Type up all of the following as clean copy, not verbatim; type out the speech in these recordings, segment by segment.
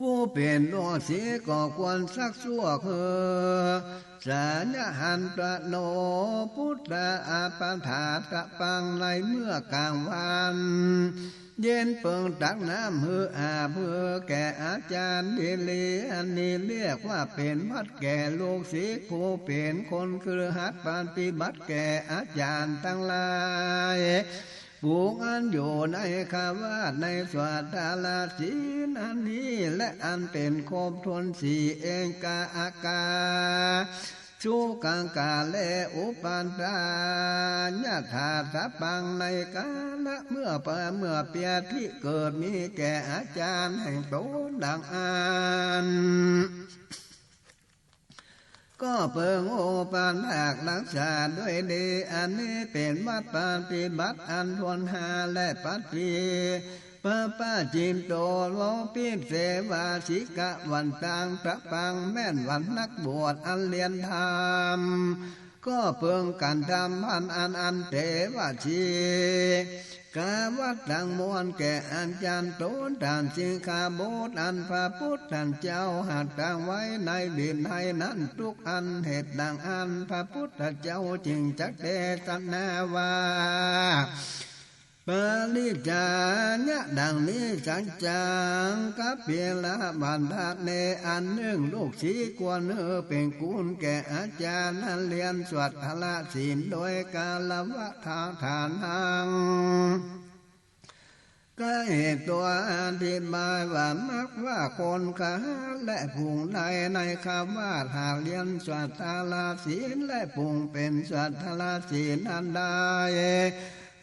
ผู้เป็นหลวงศรีก็ควรซักซั่วคือสัญญาหันตะโนพุทธอาปาถาตะปังในเมื่อกลางวันเย็นเปิงตักน้ำหืออาเพื่อแก่อาจารย์ดีลีอันนี้เรียกว่าเป็นวัดแก่ลูกศิษย์ผู้เป็นคนคือหัดปฏิบัติแก่อาจารย์ทั้งหลายบุกอันอยู่ในคาวาสในสวดาลาศีลอันนี้และอันเป็นครบทวนสี่เองกาอากาชูกังกาเลอุปันตาญาถาสัปังในกาละเมื่อเปียที่เกิดมีแก่อาจารย์แห่งตนดังอันก็เปิงโอปานหากรักษาด้วยดีอันนี้เป็นวัดปฏิบัติอันทวนหาและปัจจีป้าจิมโตโลปิเสวาสิกะวันตังตะปังแม่นวันนักบวชอันเรียนธรรมก็เปิงกันทำพันอันเทวชีกาวัดดังมวลแก่อาจารย์โตนทานสิงคาโบสอันพระพุทธเจ้าหัดตั้งไว้ในดินให้นั้นทุกอันเหตุดังอันพระพุทธเจ้าจึงจักเทศนาว่าปาลิจาญะดังนี้สัจจังกับเปียละบันทัดเนอันหนึ่งลูกศิษย์ควรเป็นกุลแก่อาจารย์นั้นเรียนสวดละศีลโดยกาลวะทาฐานังก็เหตุตัวอธิบายว่ามักว่าคนขาและพุงในคำว่าหากเรียนสวดละศีลและพุงเป็นสวดละศีลอันใด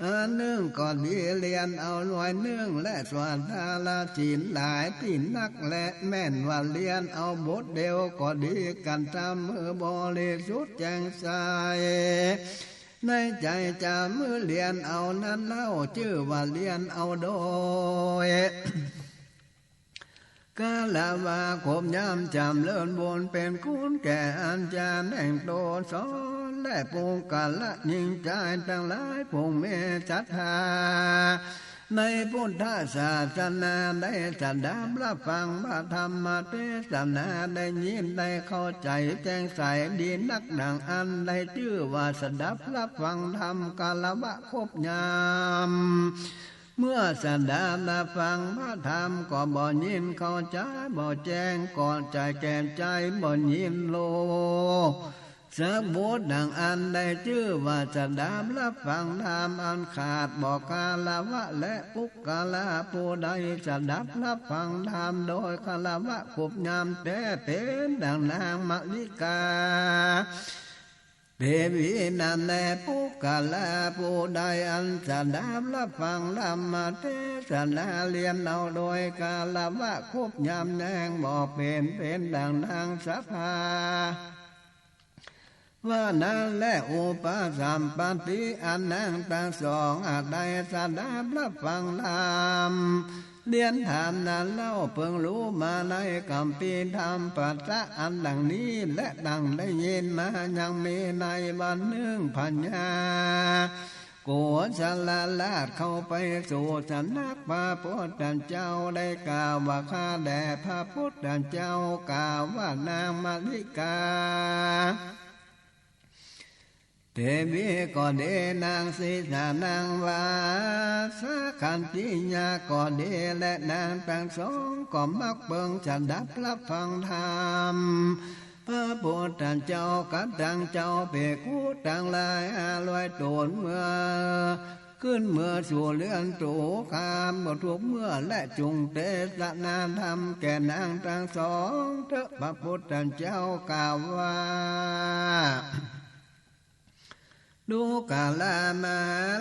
อันหนึ่งก่อนที่เรียนเอาหน่วยหนึ่งและสวดทาลาศีลหลายที่นักและแม่นว่าเรียนเอาบทเดียวก็ดีกันทำมือบริสุทธิ์แจ่มใสในใจจะมือเรียนเอานั้นเล่าชื่อว่าเรียนเอาโดยกาลาวาคมยามจำเลินบนเป็นคุณแก่อาจารย์แห่งโตสอนและปูกาละยิ่งใจทั้งหลายผู้มีศรัทธาในพุทธศาสนาได้สดับรับฟังพระธรรมเทศนาได้ยินได้เข้าใจแจ้งใสดีนักดังอันได้ชื่อว่าสดับรับฟังธรรมกาลวะครบยามเมื่อสดับรับฟังพระธรรมก็บ่ยินเข้าใจบ่แจ้งก่อนใจแก่ใจบ่ยินโลสะบุตรดังอันได้ชื่อว่าสดับรับฟังธรรมอันขาดบ่กาลวะและปุกกาลาผู้ใดสดับรับฟังธรรมโดยกาลวะขบยามแต่เป็นดังนางมะลิกาเทวีนันแลปุกกาลาผู้ใดอันสดับรับฟังธรรมเทศนาเรียนเอาโดยกาลวะขบยามแนงบ่เป็นดังนางสภาว่านั้นและอุปสัมปติอันนั่งทั้งสองอาจได้สดับรับฟังธรรมเรียนธรรมนั้นเล่าเพิ่งรู้มาในคัมภีร์ธรรมปัจจะอันดังนี้และดังได้ยินมายังมีในบันหนึ่งพัญญาโกศลลาดเข้าไปสู่สำนักพระพุทธเจ้าได้กล่าวว่าข้าแด่พระพุทธเจ้ากล่าวว่านางมาริกาเทวีก็เดนางสีสานางวาสาขันติญาก็เดและนางทั้งสองก็มักเบิ่งสดับรับฟังธรรมพระพุทธเจ้ากับดังเจ้าเปกุดังลายอาลอยโตนเมื่อขึ้นเมื่อสู่เรือนตูคามบทุกเมื่อและจุงเทศนาธรรมแก่นางทั้งสองเถอะพระพุทธเจ้ากล่าวว่าดูกาลามา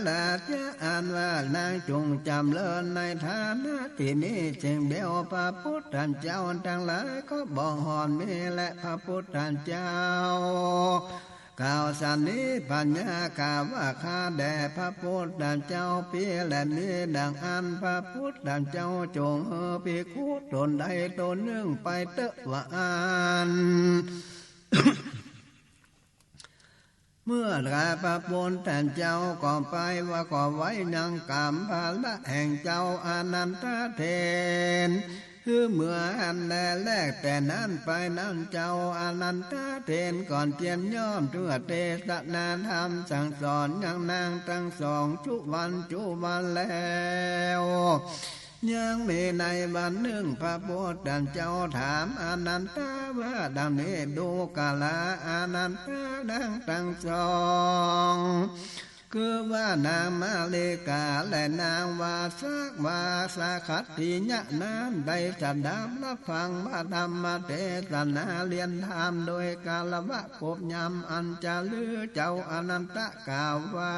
ลาจะอ่านว่านางจงจำเลินในฐานะที่นี้จึงเดียวพระพุทธเจ้าทั้งหลายก็บอกหอนมีและพระพุทธเจ้ากล่าวสันนิปัญญากล่าวว่าข้าแด่พระพุทธเจ้าปีและนี้ดังอันพระพุทธเจ้าจงภิกขุตนใดตนหนึ่งไปเตะว่าอัน เมื่อพระพุทธเจ้าก็ไปว่าก็ไว้ยังกรรมภาระแห่งเจ้าอนันตเถน คือเมื่ออันแรกแต่นั้นไปนั้นเจ้าอนันตเทนก่อนเทียนย่อมเพื่อเทศนาธรรมสั่งสอนอย่างนางทั้งสองจุวันแล้วยังมีในวันหนึ่งพระพุทธเจ้าถามอนันตว่าดังนี้ดูกาลาอนันตดังทั้งสองคือว่านางมาเลกาและนางวาสาคัตติญะนั้นได้จัดดาบรับฟังพระธรรมเทศนาเรียนธรรมโดยกาลวะกบยำอันจะลือเจ้าอนันตกล่าวว่า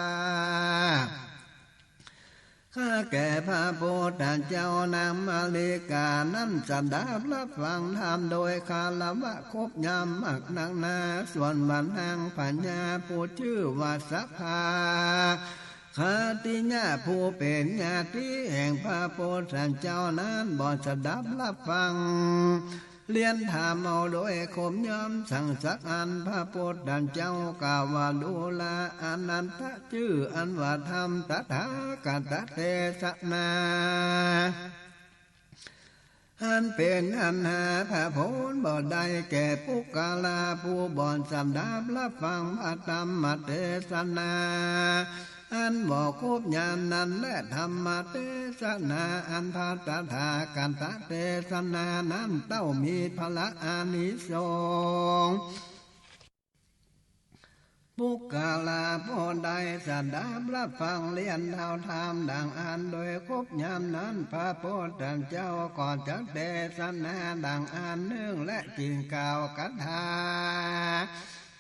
ข้าแก่พระโพธิเจ้านางมาลิกานั้นจะได้รับฟังธรรมโดยคารวะคบยำมักนักนาส่วนบันนางปัญญาผู้ชื่อว่าสัพพาคติญาผู้เป็นญาติแห่งพระโพธิเจ้านั้นบ่จะได้รับฟังเลียนถามเอาโดยคมยอมสั่งสักอันพระพุทธเจ้ากล่าวว่าดูแลอนันตชื่ออันว่าธรรมตถาคตเทศนาอันเป็นอันหาพระผลบ่ได้แก่ปุกกาลาผู้บ่อนสำดับรับฟังพระธรรมเทศนาอันบอกครบญาณนั้นและธรรมเทศนาอันพระตถาคตเทศนานั้นเต้ามีพละอานิสงส์ปุกกาลาผู้ใดสดับรับฟังเรียนเท่าธรรมดังอันโดยครบญาณนั้นพระพุทธเจ้าก่อนจะเทศนาดังอันหนึ่งและจริงกล่าวคาถา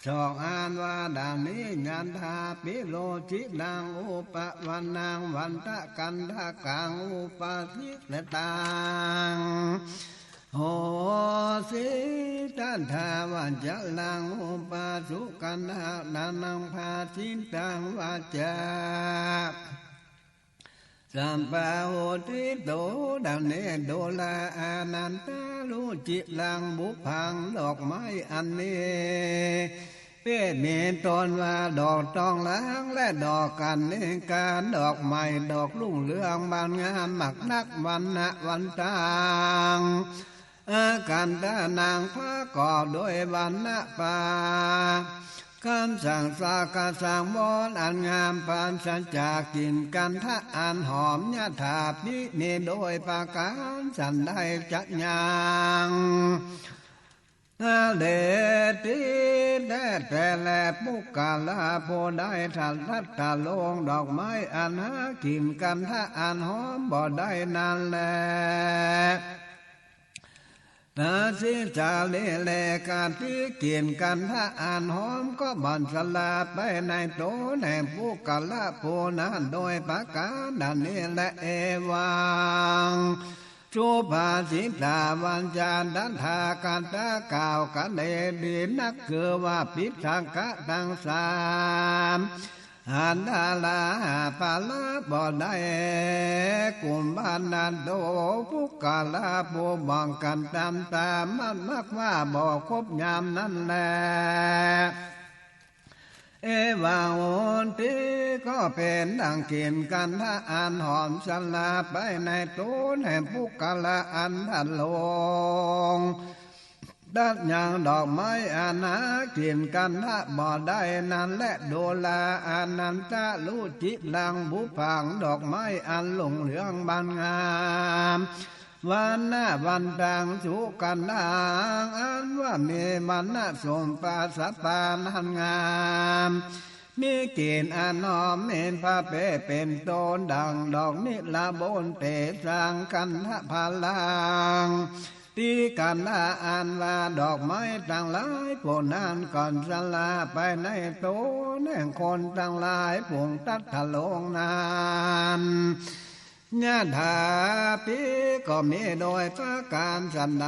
สองอ่านว่าดังนี้ญาณธาปิโลจิลังอุปวันนางวันตะกันทะกังอุปสิกตังโหสิตันทาวันจะลังอุปสุกันหานังภาสิตังวาจาสัมปะโหติโตดังนี้โดลาอานันตาลุจิลังบุพังดอกไม้อันนี้เป็นเมตตนว่าดอกตองล้างและดอกกันเองการดอกไม้ดอกลุ่งเรืองบานงามหมักนักวันนะวันตางอาการตานางพระก่อโดยวันนะปาคำสั่งสากาสั่งบอนอันงามปานสัจจากกินกันทะอันหอมยะถาพิเนโดยปาการสันได้จัดยังเดติแด่แต่แลปุกกาลาโพได้ทัดรัตตาลงดอกไม้อันหากินกันทะอันหอมบ่ได้นานแลนาสิจาเลเลกาที่เกี่ยนกันถ้าอ่านหอมก็บันสลาไปในโตแห่งผู้กะละโพนั้นโดยประการดันนี้และเอวังสุภาษิตาวันจานดันทาการตะกล่าวกันเลดีนักคือว่าปิทังกะตังสามอันดาลาปาลาบ่ได้กุมบานันโตปุกกาลาปูบังกันตามมันมักว่าบ่ครบยามนั่นแหละเอวังโอนติก็เป็นดังเกียนกันถ้าอ่านหอมสลาไปในตูนแห่งปุกกาลาอันทันลงดัดอย่างดอกไม้อานากินกันทะบ่ได้นั้นและโดลาอานันตะลุจิลังบุพังดอกไม้อันหลงเหลืองบานงามวันหน้าวันตังสุกันนางอันว่ามีมันนะสมปาสปานันงามมีเกณฑ์อันหอมเห็นพระเปเป็นต้นดังดอกนิลาบนเตสร้างกันทะพลังตีกันละอันว่าดอกไม้ต่างหลายพวกนั้นก่อนสลาไปในโตแห่งคนต่างหลายพวงตัดทะลงนานญาถาปิก็มีโดยพระการสันใด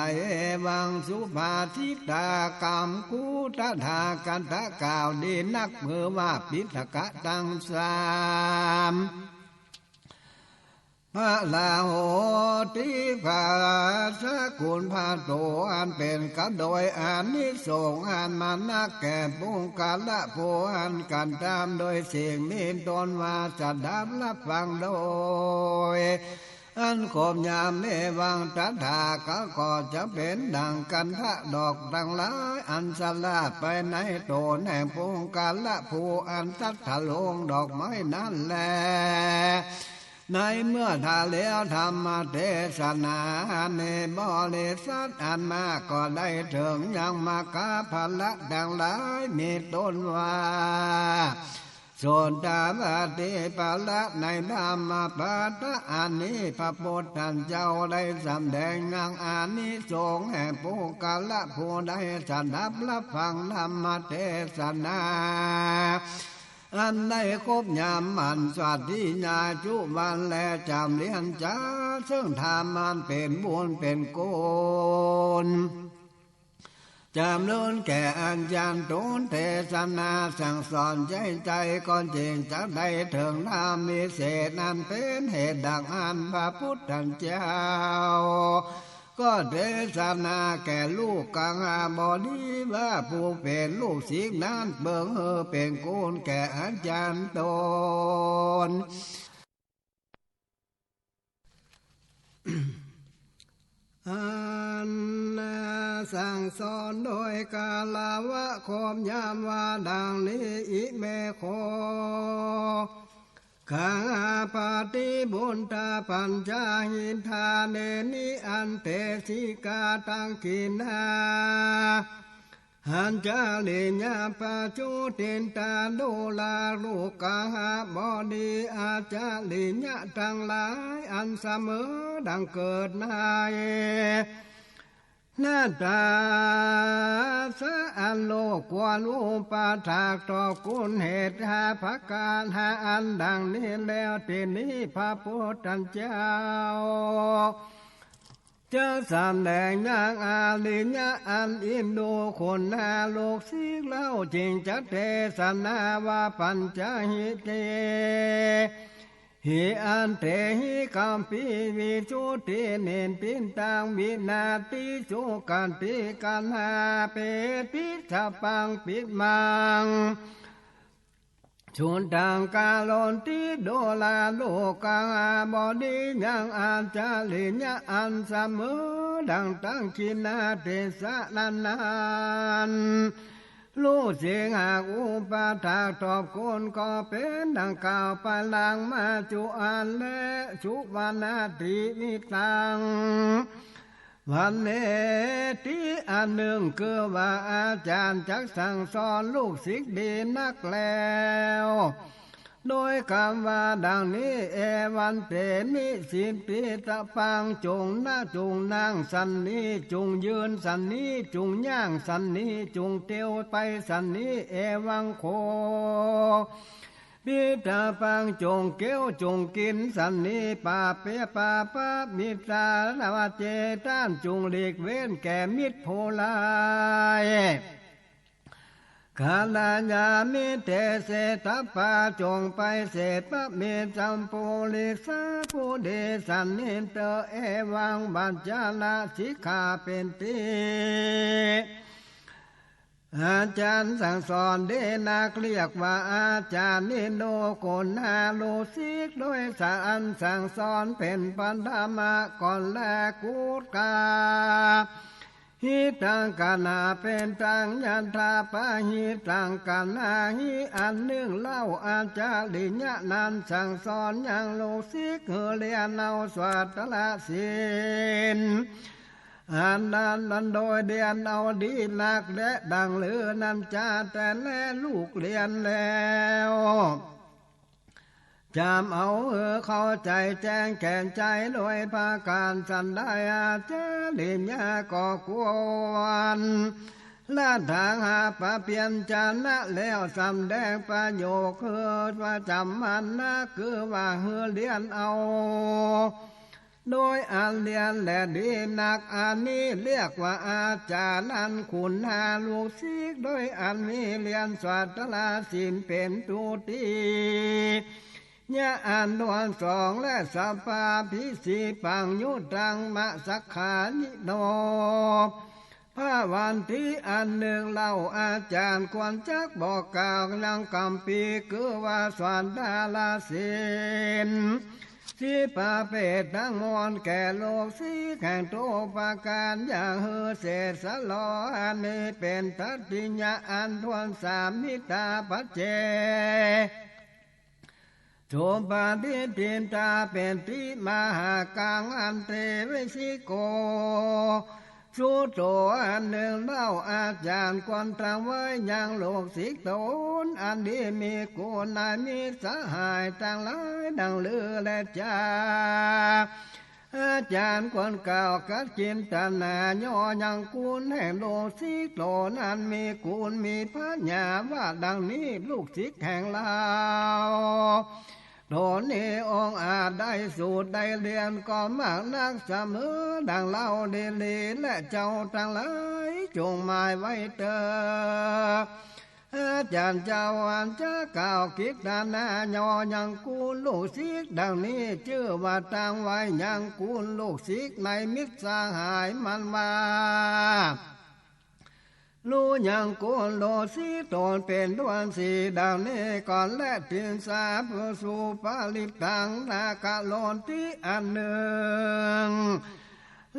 วังสุภาทิตากรรมกุตถากันทะกล่าวดีนักเมื่อว่าปิฎกะตังสามพระลาโหติภาสกุลพาโตอันเป็นกันโดยอานิสงส์อันมานักแก่ปุงกาละโพอันกันตามโดยสิ่งมีตนว่าจะดับรับฟังโดย อันขบยามเนวังตัทธาก็จะเป็นดังกันทะดอกดังหลายอันสลาดไปในโตนแห่งพงกาละภูอันทัดถลงดอกไม้นั่นแลในเมื่อทาเลี้ยวธรรมเทศนาในบริษัทอันมาก็ได้ถึงยังมากาภละดังหลายมีต้นว่าส่วนตาบติปะละในธรรมปัตตะอันนี้พระพุทธเจ้าได้สำแดงนางอานิสงส์แห่งผู้กาละผู้ได้สดับรับฟังธรรมเทศนาอันได้ครบยามมันสวัสดิญาจุวันและจำเรียนจ้าซึ่งธรรมมันเป็นบุญเป็นกุศลจำเริญแก่อัญญาณตุนเทศนาสั่งสอนใจก่อนจริงจะได้ถึงธรรมวิเศษนั้นเป็นเหตุดังอันพระพุทธเจ้าก็เทศนาแก่ลูกกังอาบดีว่าผู้เป็นลูกศิษย์นั้นเบิ่งเป็นกุลแก่อาจารย์ตนอันสั่งสอนโดยกาลาวะโคมยามว่าดังนี้อิเมโคข้าปฏิบุญตาปัญจหินทาเนนิอันเตสิกาตังกินาหันจาลิญาปะจุตินตาดูลาลูกาบดีอาจาลิญาทั้งหลายอันเสมอดังเกิดนายนาตาสะอันโลกควรอุปาทากต่อกุลเหตุหาภการหาอันดังนี้แล้วทีนี้พระพุทธเจ้าจะสำแดงนางอาลิญะอันอินดูคนนาโลกสิกเล่าจริงจะเทศนาว่าปัญจหิเตหิอันเตหิกัมปีวิจุติเนนปินตังวินาติสุกันติกันหาเปปิทปังปิมังชุนดังกาลนติโดลาโลกังอาบดียังอาจาลิญะอันเสมอดังตั้งกินาเทสะนันนันลูกเสียงหากอุปาทากตอบคนก็เป็นดังกล่าวไปลังมาจุอันและชุวานาติมิตังวันเนติอันหนึ่งคือว่าอาจารย์จักสั่งสอนลูกศิษย์ดีนักแล้วโดยคำว่าดังนี้เอวันเตนิสิปิตะปังจงหน้าจงนั่งสันนี้จงยืนสันนี้จงย่างสันนี้จงเตียวไปสันนี้เอวังโคปิตาปังจงเกี้ยวจงกินสันนิปาเปปาปะมิตาลาวเจต้านจงหลีกเว้นแก่มิตรโพลายกาลญามิเตเสตปาจงไปเสตปะเมจัมโพลิสาภูเดสันนิเตเอวังบัญจาลาสิกขาเป็นตีอาจารย์สั่งสอนเดนักเรียกว่าอาจารย์นิโนโกนาโลสิกโดยสารสั่งสอนเป็นปัญญามะก่อนแลกุตกาหิตังกานาเป็นตังยันทาปะหิตังกานาหิอันหนึ่งเล่าอาจารย์ลิญะนันสั่งสอนอย่างโลสิกเฮเลียนเอาสวัตละสินอันนั้นโดยเดียนเอาดีนักและดังเลือนันจาแต่แลลูกเรียนแล้วจำเอาเข้าใจแจ้งแก่ใจโดยภาการสันได้อาเจลิญาก็ควรละทางหาปะเพียนจานะแล้วสำแดงประโยคคือว่าจำมันนะคือว่าเฮือเรียนเอาโดยอันเรียนและดีนักอันนี้เรียกว่าอาจารย์อันคุณหาลูกศิษย์โดยอันมีเรียนสวัตลาสินเป็นตุติยะอันดวนสองและสัพพาพิสีปังยุตังมะสักขานิโนพระวันที่อันหนึ่งเล่าอาจารย์ควรจักบอกกล่าวยังกำปีคือว่าสวนดาลาสิน สีป่าเปตทั้งมวลแก่โลกสีแข่งโตปาการอย่างเฮอเศษสลออันมีเป็นทัตติญาอันทวนสามมิตาปัจเจโสปาทิตินตาเป็นติมหากังอันเตวิสิโกสุโตอันหนึ่งเล่าอาจารย์ควรตรังไว้ยังโลกสิกตนอันดีมีกุณนายมีสหายต่างหลายดังลือและจาอาจารย์ควรกล่าวกัดจินตนาย่อยังกุลแห่งโลกสิกตนอันมีกุลมีพระญาว่าดังนี้ลูกศิษย์แห่งเราโดนนี้องอาจได้สูตรได้เรียนก็มากนักเสมอดังเล่าดีลีและเจ้าทั้งหลายจงหมายไว้เถิดอาจารย์เจ้าอันจะกล่าวคิดดานายอยังกูลลูกศิษย์ดังนี้ชื่อว่าตั้งไว้ยังกูลลูกศิษย์ในมิตรสหายมันมารู้ยังกุลโลสีตนเป็นดวงสีดังนี้ก่อนและทินสาผู้สุปาลิตังนาคาโลนที่อันหนึ่ง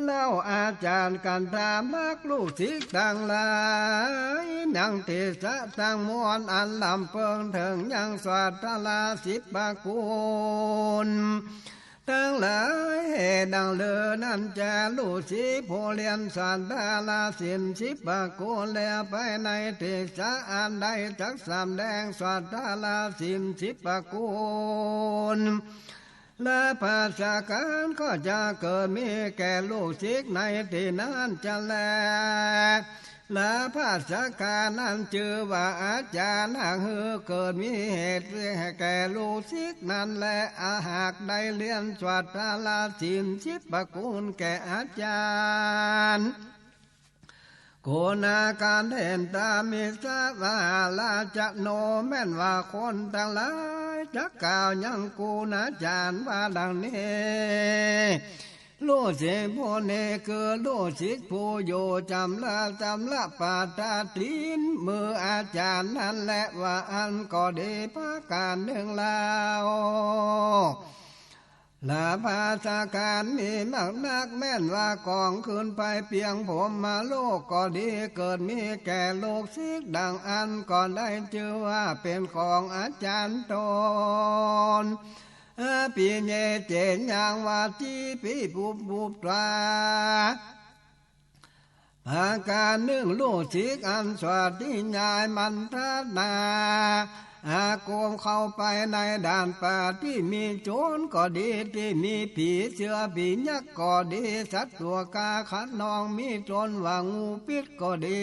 เล่าอาจารย์กันตามลักลูกศิษย์ต่างหลายนังเทศะต่างมวลอันลำเพิงถึงยังสวัสดลาสิบากุลทั้งหลายดังเลือนั้นจะลูกศิษย์ผู้เรียนสันดาลาสินสิบากุลแล้วไปในเทศะอันใดจักสำแดงสันดาลาสินสิบากุลและภาษาการก็จะเกิดมีแก่ลูกศิษย์ในที่นั้นจะแลและภาษาการนั้นชื่อว่าอาจารย์หากเกิดมีเหตุแก่ลูกศิษย์นั้นและหากได้เรียนสวดลาสินสิบกุลแก่อาจารย์โกนาการเห็นตามิสาวาลาจะโนแม่นว่าคนทั้งหลายจะกล่าวยังกูนาจารย์ว่าดังนี้ลูกศิษย์ผู้นี้คือลูกศิษย์ผู้อยู่จำละปาตาตินมืออาจารย์นั่นแหละว่าอันก็ดีพาการหนึ่งแล้วและภาษาการมีมากนักแม่นว่ากองคืนไปเพียงผมมาโลกก็ดีเกิดมีแก่โลกศิษย์ดังอันก่อนได้ชื่อว่าเป็นของอาจารย์ตนปีเนเจนยังว่าจีปีบุบตราอาการหนึ่งลูกศิษย์อันสวัสดิญาณมันทัดนาอาโกมเข้าไปในด่านป่าที่มีโจรก็ดีที่มีผีเสือผียักษ์ก็ดีสัตว์ตัวกาขันนองมีโจรว่างูพิษก็ดี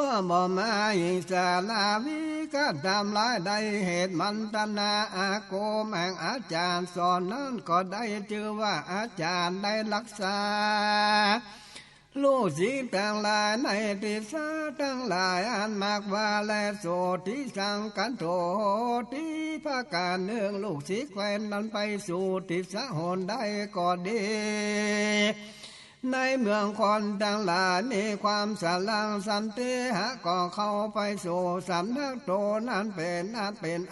ก็บ่มาอิสาลาวิก็ทำลายได้เหตุมันตนาอาโกมแห่งอาจารย์สอนนั้นก็ได้ชื่อว่าอาจารย์ได้รักษาลูกศิษย์ทั้งหลายในทิศทั้งหลายอันมากว่าและโสติสังกันโตที่พาการเนื่องลูกศิษย์แคว้นนั้นไปสู่ทิศหนได้ก็ดีในเมืองคนทั้งหลายมีความสลังสันติหะก็เข้าไปสู่สำนักโตนั้นเป็น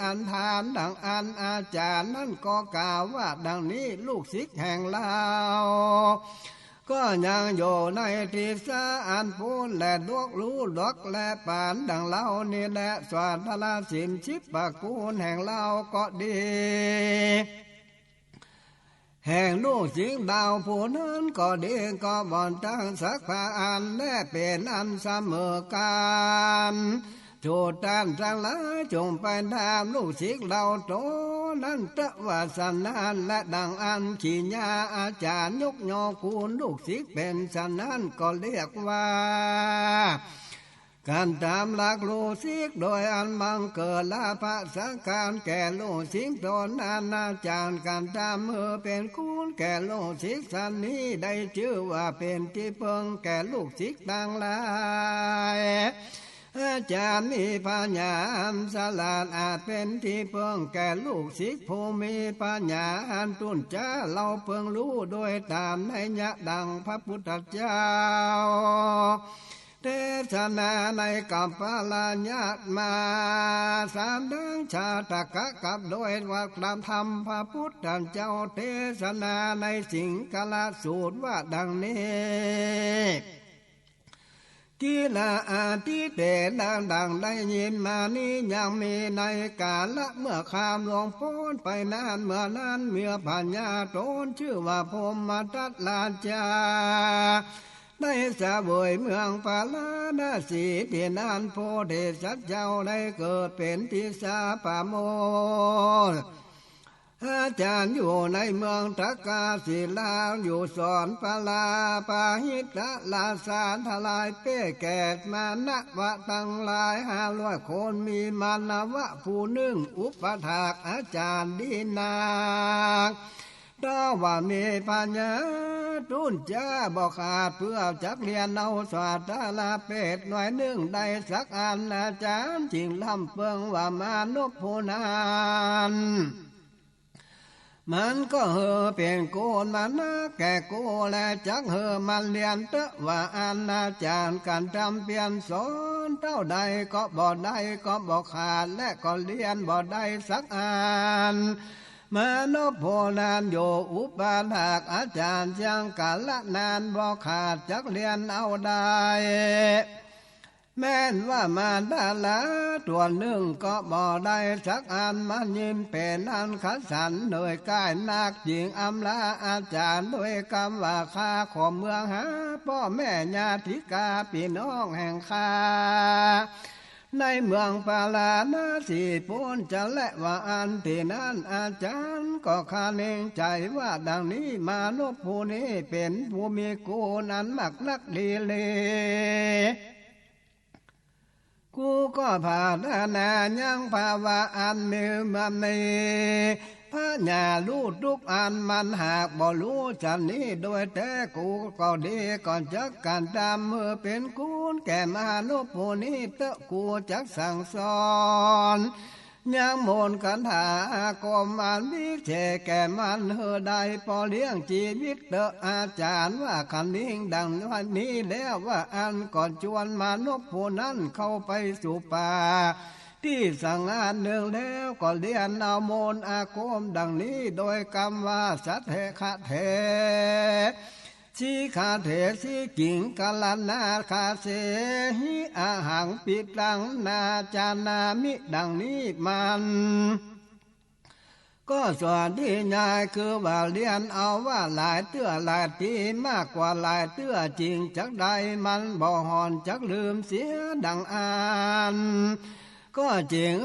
อันทานดังอันอาจารย์นั้นก็กล่าวว่าดังนี้ลูกศิษย์แห่งเราก็ยังอยู่ในทิศอันพูนและลวกรู้ลวกและปานดังเล่านี่แหละสวดลาสินชิปกูลแห่งเราก็ดีแห่งลูกศิษย์ดาวผู้นั้นก็ดีก็บ่อนตั้งสักพาอันและเป็นอันเสมอกันโจตานทั้งหลายจงไปตามลูกศิษย์เราโตนั้นตะวาสนานและดังอันขีญาอาจารย์ยกยอคูณลูกศิษย์เป็นฉะนั้นก็เรียกว่าการตามหลักลูกศิษย์โดยอันบังเกิดละภาษาการแก่ลูกศิษย์ตนอาจารย์การตามมือเป็นคุณแก่ลูกศิษย์สันนี้ได้ชื่อว่าเป็นที่เพิงแก่ลูกศิษย์ต่างหลายอาจารย์มีปัญญาอันฉลาดอาจเป็นที่เพิงแก่ลูกศิษย์ผู้มีปัญญาอันตุนจ้าเราเพิงรู้โดยตามในยะดังพระพุทธเจ้า เทศนาในกัปปลาญาตมาสามดังชาตกะกับโดยว่าตามธรรมพระพุทธเจ้าเทศนาในสิงคลสูตรว่าดังนี้กิลาอาทิเตดังได้ยินมานี้ยังมีในกาละเมื่อข้ามหลวงพ้นไปนานเมื่อนานเมื่อปัญญาโตนชื่อว่าพรหมทัตลาจาได้สะเวยเมืองปาลาณสีที่นานโพธิสัตว์เจ้าได้เกิดเป็นทิสาปโมอาจารย์อยู่ในเมืองตะกาศิลาอยู่สอนปลาปาหิตะลาสารทลายเป้แกดมานะวะตั้งหลาย500 คนมีมานวะผู้หนึ่งอุปถากอาจารย์ดีนาถ้าว่ามีปัญญาตุนจ้าบอกขาดเพื่อจักเรียนเอาสวัสดาลาเป็ดหน่อยหนึ่งได้สักอันอาจารย์จริงลำเปิงว่ามานพผู้นั้นมันก็เฮอเป็นโกนมานะแก่โกและจักเฮอมันเรียนเตะว่าอาจารย์กันทำเปลี่ยนสอนเท่าใดก็บ่ได้ก็บ่ขาดและก็เรียนบ่ได้สักอันมานพโพนานโยอุปาทากอาจารย์ยังกาละนานบ่ขาดจักเรียนเอาได้แม้นว่ามาดาลาตัวหนึ่งก็บ่ได้สักอันมันยิ้มเป็นอันขัดสันโดยกายนักหญิงอำลาอาจารย์ด้วยคำว่าข้าขอเมืองหาพ่อแม่ญาติกาพี่น้องแห่งข้าในเมืองปาลาณสีพ้นจะและว่าอันที่นั้นอาจารย์ก็คาเนงใจว่าดังนี้มานพผู้นี้เป็นผู้มีกูนั้นมักนักดีเลยกูก็พาดานายังภาวะอันมีมันมีพระญาลูกทุกอันมันหากบ่รู้จันนี้โดยแต่กูก็ดีก่อนจักการตามมือเป็นกูแก่มานพผู้นี้เตะกูจักสั่งสอนยังมนกันหากรมอันวิเศษแก่มันเฮอใดพอเลี้ยงชีวิตเตออาจารย์ว่าคันนิ่งดังวันนี้แล้วว่าอันก่อนชวนมานพผู้นั้นเข้าไปสู่ป่าที่สั่งงานหนึ่งแล้วก็เรียนเอามนอาคมดังนี้โดยคำว่าสัทเทคะเทสีขาเถสีกิ่งกาลนาคาเสหิอาหังปิดังนาจานามิดังนี้มันก็ส่วนที่ง่ายคือว่าเรียนเอาว่าหลายเตื้อหลายทีมากกว่าหลายเตื้อจริงจักใดมันบ่หอนจักลืมเสียดังอ่านก็จริง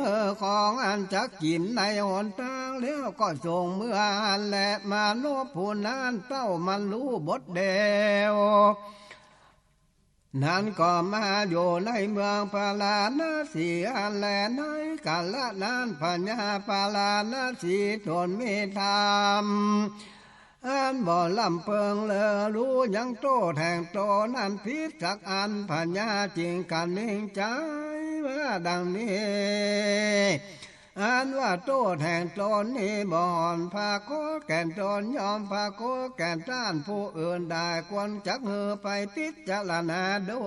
ของอันจักกินในหนทางแล้วก็ส่งเมื่ออันและมานพผู้นั้นเต้ามันรู้บทเดียวนั้นก็มาอยู่ในเมืองปาลาณสีอันแลในกาละนั้นปัญญาปาลาณสีทนมีธรรมอันบ่ลำเพิงเลอรู้ยังโตแทงโตนั้นพิจักอันปัญญาจริงกันนิ่งใจว่าดังนี้อันว่าโตแทงตนนี้บ่อนพาโคแก่นตนยอมพาโคแก่นต้านผู้อื่นได้ควรจักเฮือไปพิจารณาดู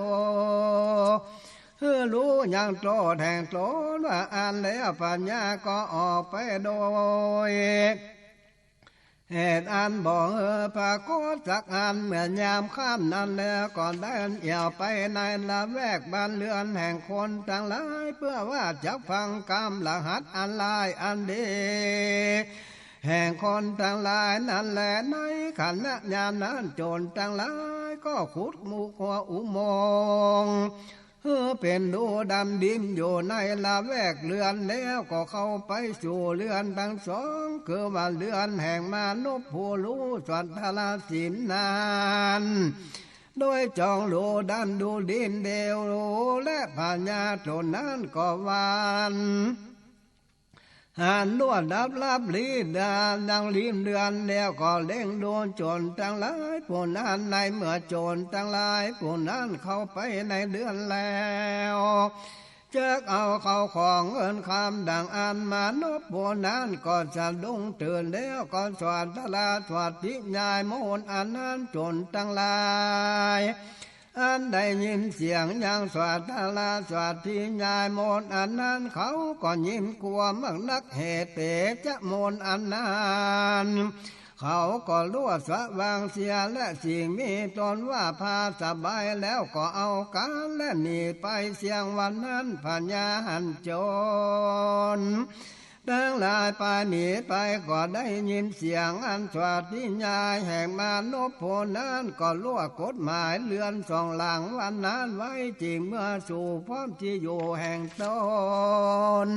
รู้ยังโตแทงตนว่าอันแล้วปัญญาก็ออกไปโดยเหตุอันบ่พาโคสักอันเมื่อยามข้ามนั้นแล้วก่อนเดินเอี่ยวไปในละแวกบ้านเรือนแห่งคนทั้งหลายเพื่อว่าจะฟังกรรมรหัสอันลายอันดีแห่งคนทั้งหลายนั่นแหละในขณะยามนั้นโจรทั้งหลายก็ขุดมุขอุโมงค์เป็นดูดำดินอยู่ในละแวกเรือนแล้วก็เข้าไปสู่เรือนทั้งสองคือว่าเรือนแห่งมนุษย์ผู้รู้สัทธาสินนานโดยจองดูดันดูดินเดียวและปัญญาตนนั้นก็วันหันล้วนดับลับลีดาดังลิมเดือนแล้วก็เล่งโดนโจรทั้งหลายผู้นั้นในเมื่อโจรทั้งหลายผู้นั้นเข้าไปในเดือนแล้วเจ้าเอาเข้าของเงินคำดังอันมานพผู้นั้นก็จะดุ้งตื่นแล้วก็สวัสดาสวัสดิญายโมนอันนั้นโจรทั้งหลาย อันได้ยินเสียงอย่างสวัสดาลาสวัสดียายโมนอันนั้นเขาก็ยิ้มกลัวเมื่อนักเหตุเตจะโมนอันนั้นเขาก็รั่วสะวางเสียและสิ่งมีตนว่าพาสบายแล้วก็เอาการและหนีไปเสียงวันนั้นพญาหันโจรทั้งหลายไปหนีไปก็ได้ยินเสียงอันสวัสดียายแห่งมานพโพนั้นก็ล่วกฎหมายเลือนสองหลังวันนั้นไว้จริงเมื่อสู่พร้อมที่อยู่แห่งตน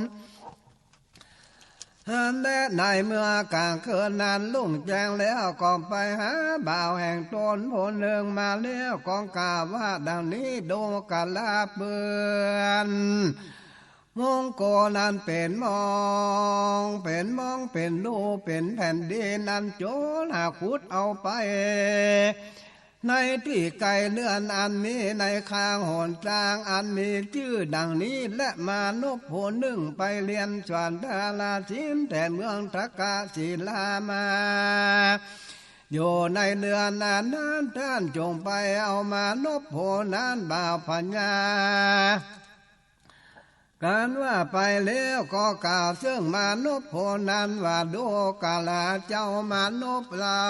และในเมื่อกลางคืนนั้นลุ่งแจ้งแล้วก็ไปหาบ่าวแห่งตนโพหนึ่งมาแล้วก็กล่าวว่าดังนี้ดูกะลาเปือนมงโกนั้นเป็นมองเป็นรูเป็นแผ่นดินนั้นโจรหาขุดเอาไปในที่ไกลเลื่อนอันนี้ในข้างหนทางอันมีชื่อดังนี้และมานพโพหนึ่งไปเรียนสวนดาราศิลป์แต่เมืองทกาศิลามาอยู่ในเรือนนั้นท่านจงไปเอามานพโพนั้นบ่าวพญาการว่าไปแล้วก็กล่าวซึ่งมานพโพนั้นว่าดูกาลาเจ้ามานพเรา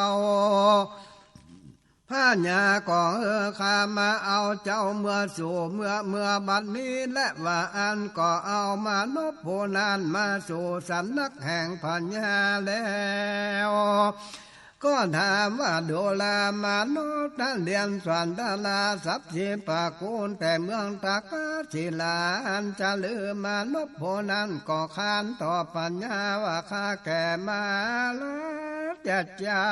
พระญาก็ข้ามาเอาเจ้าเมื่อสู่เมื่อบัดนี้และว่าอันก็เอามานพโพนั้นมาสู่สำนักแห่งพญาแล้วก็ถามว่าดูแลมานพท่านเรียนสวนดาราทรัพย์สินปากูลแต่เมืองตากาศิลาอันจะลืมมานพโพนั้นก็ขานต่อปัญญาว่าข้าแก่มาแล้วจะเจ้า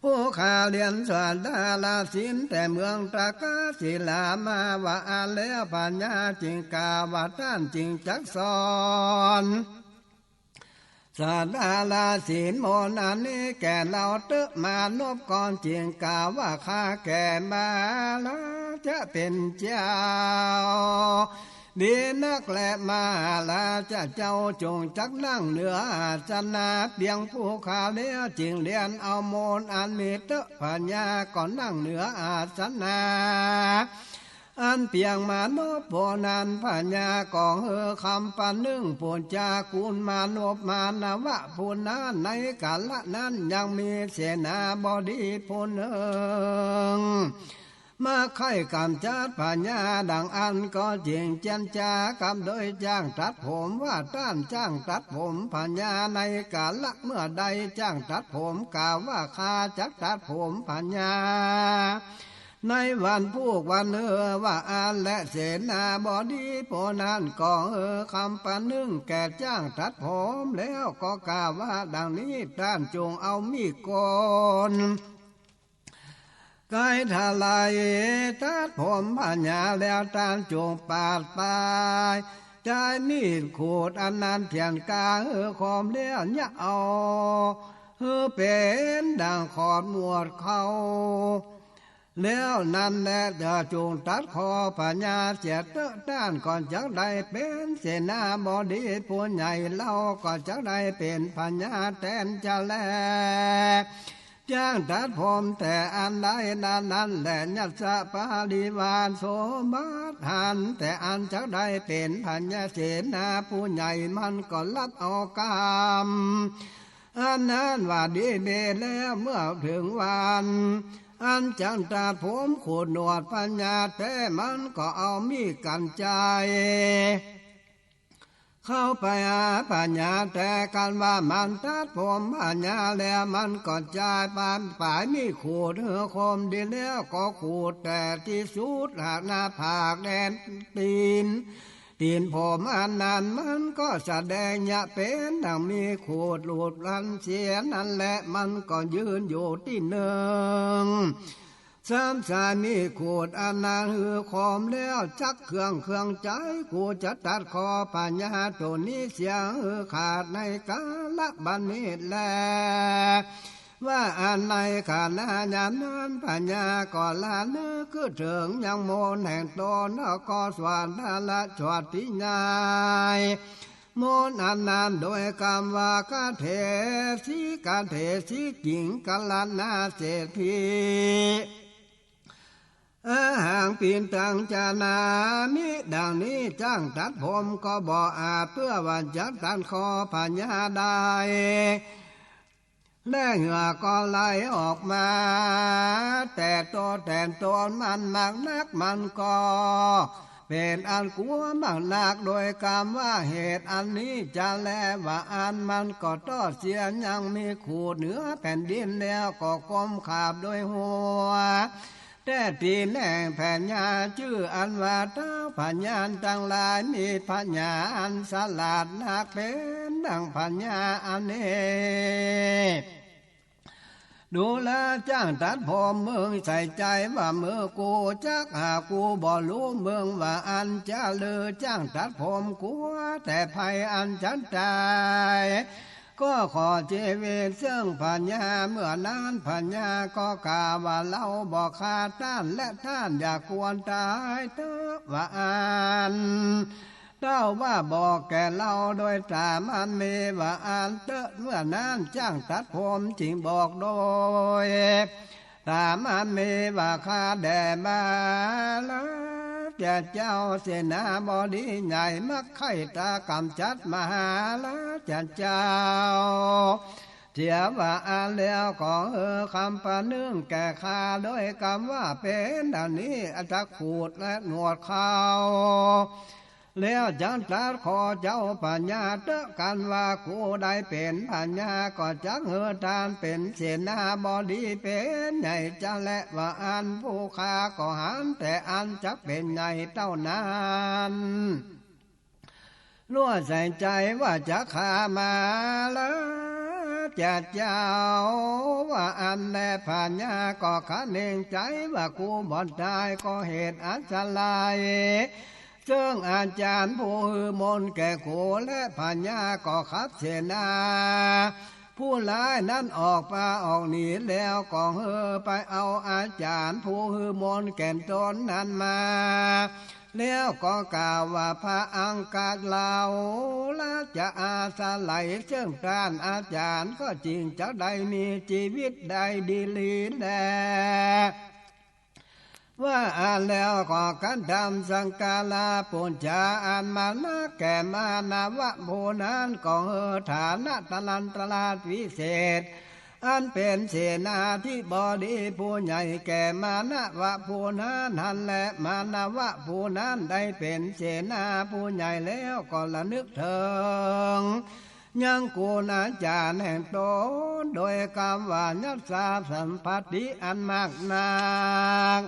ผู้ข้าเรียนสวนดาราศิลป์แต่เมืองตากาศิลามาว่าอ่านแล้วปัญญาจึงกล่าวว่าท่านจึงจักสอนสาดาลาศีลโมนันนี้แก่เราเตอะมานพก่อนจึงกล่าวว่าข้าแก่มาแล้วจะเป็นเจ้าดีนักและมาลาจะเจ้าจงจักนั่งเหนืออาสนะเพียงผู้ขาเลี้ยจึงเรียนเอาโมนอันมีเตอะปัญญาก่อนนั่งเหนืออาสนะอันเปียงมานพโพนันปัญญากองคำปานึ่งปูนจากุลมานพมานวะพูนั้นในกาลนั้นยังมีเสนาบดีพูนมาไข่กำจัดปัญญาดังอันก็จริงเจนจากำโดยจ้างตัดผมว่าต้านจ้างตัดผมปัญญาในกาลเมื่อใดจ้างตัดผมกล่าวว่าข้าจักตัดผมปัญญาในวันพูกวันว่าอันและเสนาบดีโพนั้นก็คำปานึ่งแก่จ้างตัดผมแล้วก็กล่าวว่าดังนี้ท่านจงเอามีดโกนกายทลายตัดผมปัญญาแล้วท่านจงปาดปลายใจมีดขูดอันนั้นเพียงกาคอมเลี้ยนเอาเป็นดังขอดหมวดเขาแล้วนั่นแหละจะจูงตัดคอปัญญาเสียเตอะด้านก่อนจะได้เป็นเสนาบดีผู้ใหญ่เล่าก็จะได้เป็นปัญญาแทนจะแลจ้างตัดผมแต่อันใดนั้นแหละยัสปาลิวานโสมัตหันแต่อันจะได้เป็นปัญญาเสนาผู้ใหญ่มันก็รับเอากรรมอันนั้นว่าดีเดแล้วเมื่อถึงวันอันจังตัดผมขูดหนวดปัญญาแต่มันก็เอามีกันใจเข้าไปหาปัญญาแต่กันว่ามันตัดผมปัญญาแล้วมันก็ใจปานป่ายมีขูดคมดีแล้วก็ขูดแต่ที่สุดหากหน้าผากแดนตีนผมอันนั้นมันก็แสดงอย่าเป็นดังมีขูดหลุดลันเสียนั่นแหละมันก็ยืนอยู่ที่หนึ่งสามสามีขูดอันนั้นคอมแล้วจักเครื่องใจกูจะตัดคอปัญญาตัวนี้เสียขาดในกาลบันนี้แลว่าอันในขาดนาญาณนั้นปัญญาก่อนลาเนื้อคือถึงยังโมนแห่งตนก็สวรรค์ละชวดพิญญายโมนอันนั้นโดยคำว่ากาเทสีกิ่งกัลนาเศรษฐี ปีนตังจานามิดังนี้จ้างตัดผมก็บ่อาจเพื่อวันจัดตัดคอปัญญาได้แล่เหงื่อก็ไหลออกมาแต่ตัวมันมากนักมันก็เป็นอันกลัวมากนักโดยกรรมว่าเหตุอันนี้จะแลว่าอันมันก็ต้อเสียยังมีขูดเหนือแผ่นดินแล้วก็ก้มขาบโดยหัวแต่ตีแน่งแผ่นยาชื่ออันว่าเท้าปัญญาต่างหลายมีปัญญาอันสลาดนักเป็นดังปัญญาอันนี้ดูแลจ้างตัดผมเมืองใส่ใจว่าเมื่อกูจักหากูบ่รู้เมืองว่าอันจะเลือจ้างตัดผมกูแต่ภัยอันจัดใจก็ขอเจเวซึ่งปัญญาเมื่อนานปัญญาก็กาว่าเราบอกขาดต้านและท่านอย่าควรตายเถอะว่าอันเต้าว่าบอกแก่เราโดยตามันมีว่าอันเตอะเมื่อนานจ้างตัดผมจริงบอกโดยตามันมีว่าข้าแด่มาแล้วจะเจ้าเสนาบดีใหญ่มักไข่ตากำจัดมหาละจะเจ้าเทียว่าอันแล้วก็คำประเนื่องแก่ข้าโดยคำว่าเป็นดังนี้อัตขูดและหนวดเขาแล้วจันตรัสขอเจ้าปัญญาเตอะกันว่ากูได้เป็นปัญญาก็จักทานเป็นเสนาบดีเป็นใหญ่จะและว่าอันผู้ข้าก็หันแต่อันจักเป็นใหญ่เท่านั้นรั่วใส่ใจว่าจะข้ามาแล้วจะเจ้าว่าอันแน่ปัญญาก็ขันเองใจว่ากูบ่ได้ก็เหตุอันตรายซึ่งอาจารย์ผู้มนแก่โขและปัญญาก็ขับเสนาผู้ร้ายนั้นออกมาออกหนีแล้วก็ไปเอาอาจารย์ผู้มนแก่นตนนั้นมาแล้วก็กล่าวว่าพระอังกาศเราละจะอาสาไหลเชื่องการอาจารย์ก็จริงจะได้มีชีวิตได้ดีลีแลว่าอ่านแล้วก็กันทำสังกาลาปุญญาอ่านมานะแก่มานาวะโพนั้นก็ฐานะตลันตลาดวิเศษอันเป็นเสนาที่บดีผู้ใหญ่แก่มานาวะผู้นั้นหันและมานาวะผู้นั้นได้เป็นเสนาผู้ใหญ่แล้วก็ละนึกถึงยังกูนาจารแห่งตนโดยคำว่ายัสสาสัมปัตติอันมากนัก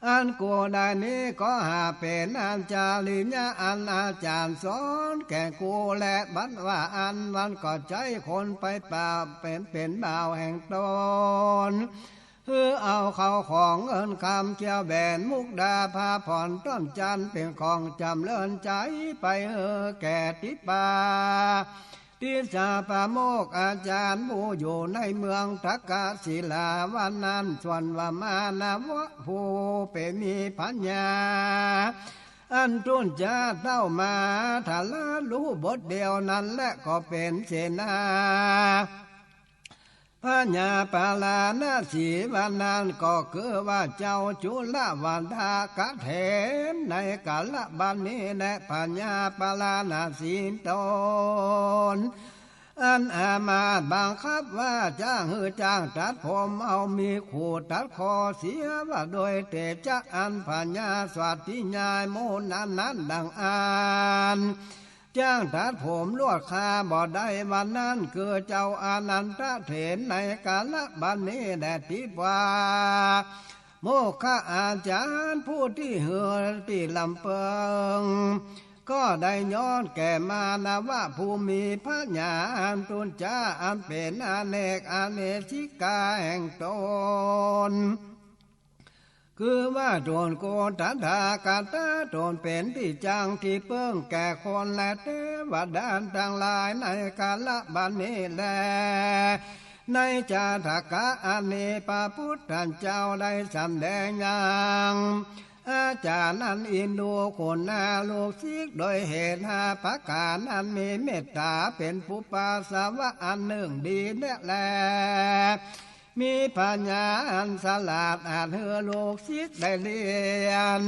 อันกูได้นี้ก็หาเป็นอาจาริญะอันอาจารย์สอนแก่กูและบัดว่าอันวันก็ใจคนไปป่าเป็นบ่าวแห่งตนเอาเข้าของเงินคำเกี่ยวแบนมุกดาพาผ่อนต้นจันเป็นของจำเลินใจไปแก่ติปาทิสาปโมกอาจารย์ผู้อยู่ในเมืองทักกศิลาวันนั้นส่วนว่ามานาวะผู้เป็นมีปัญญาอันตุนจะเต้ามาถ้าละรู้บทเดียวนั้นและก็เป็นเสนาพญาปาลานาสีวันนั้นก็คือว่าเจ้าจุลวันทากะเถนในกาลบันนี้และพญาปาลานาสีตนอันอามาบังคับว่าจ้างจ้างตัดผมเอามีขูดตัดคอเสียว่าโดยเตจะอันพญาสวัสดิญาโมนั้นดังอ่านจ้างตัดผมลวดคาบ่ได้วันนั้นคือเจ้าอานันทเถรในกาลบันนี้แดดทิพว่าโมฆะอาจารย์ผู้ที่เหือที่ลำเปิงก็ได้ย้อนแก่มานาวะภูมิพระญาณตุนจ้าอันเป็นอเนกอเนชิกาแห่งตนคือว่าโดนโกตัดากาตาโดนเป็นที่จังที่เปิ้งแก่คนและเทวดาทั้งหลายในกาลบัดนี้แลในจาทกะอเนปาพุทธเจ้าได้สำแดงอย่างอาจารย์นั้นอินดูคนนาลูกศิษย์โดยเหตุหาประการนั้นมีเมตตาเป็นผู้ปาสาวะอันหนึ่งดีแน่แล มีปัญญาอันฉลาดอาจเฮือลูกศิษย์ได้เรียน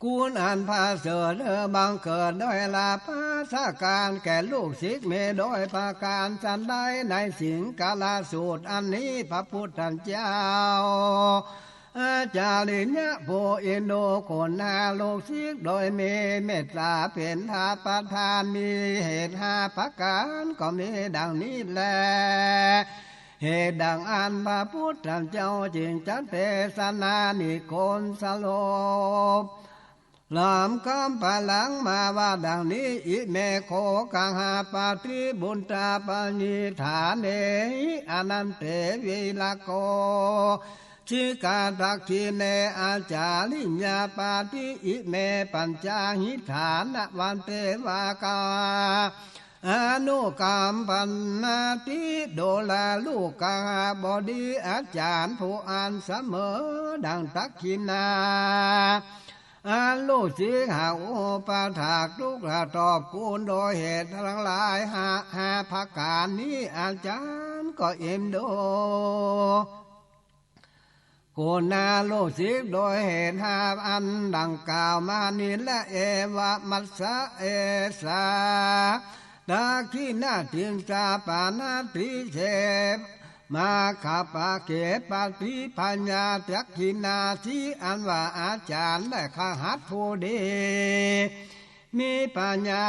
กูลอ่านภาเสดบังเกิดโดยลาภาษาการแก่ลูกศิษย์เมโดยประการสันได้ในสิงกาลสูตรอันนี้พระพุทธเจ้าอาจาริญะโพอินโดคนนาลูกศิษย์โดยมีเมตตาเป็นทาประทานมีเหตุ5ประการก็มีดังนี้แลเหตุดังอันพระพุทธเจ้าจึงจัดเทศนานิโกนสโลภลำคำปะหลังมาว่าดังนี้อิเมโคกังหาปาติบุญตาปณิฐานเนอนันเตวิลาโกชิกาตักขีเนอาจาริญญาปาติอิเมปัญจหิฐานวันเตวากาอนุกรรมปันนาติโดลาลูกาบดีอาจารย์ผู้อ่านเสมอดังตักขีนาอันลูกศิษย์หาอุปถากทุกข์ตอบกูลโดยเหตุทั้งหลายหาภาการนี้อาจารย์ก็เอ็มดูกูนาลูกศิษย์โดยเหตุหาอันดังกล่าวมานี้และเอวะมัสสะเอสาตาขีนาติงจาปานาติเสมาขับปะเกปะติปัญญาจักขินาสีอันว่าอาจารย์ได้ข้าหัดผู้ดีมีปัญญา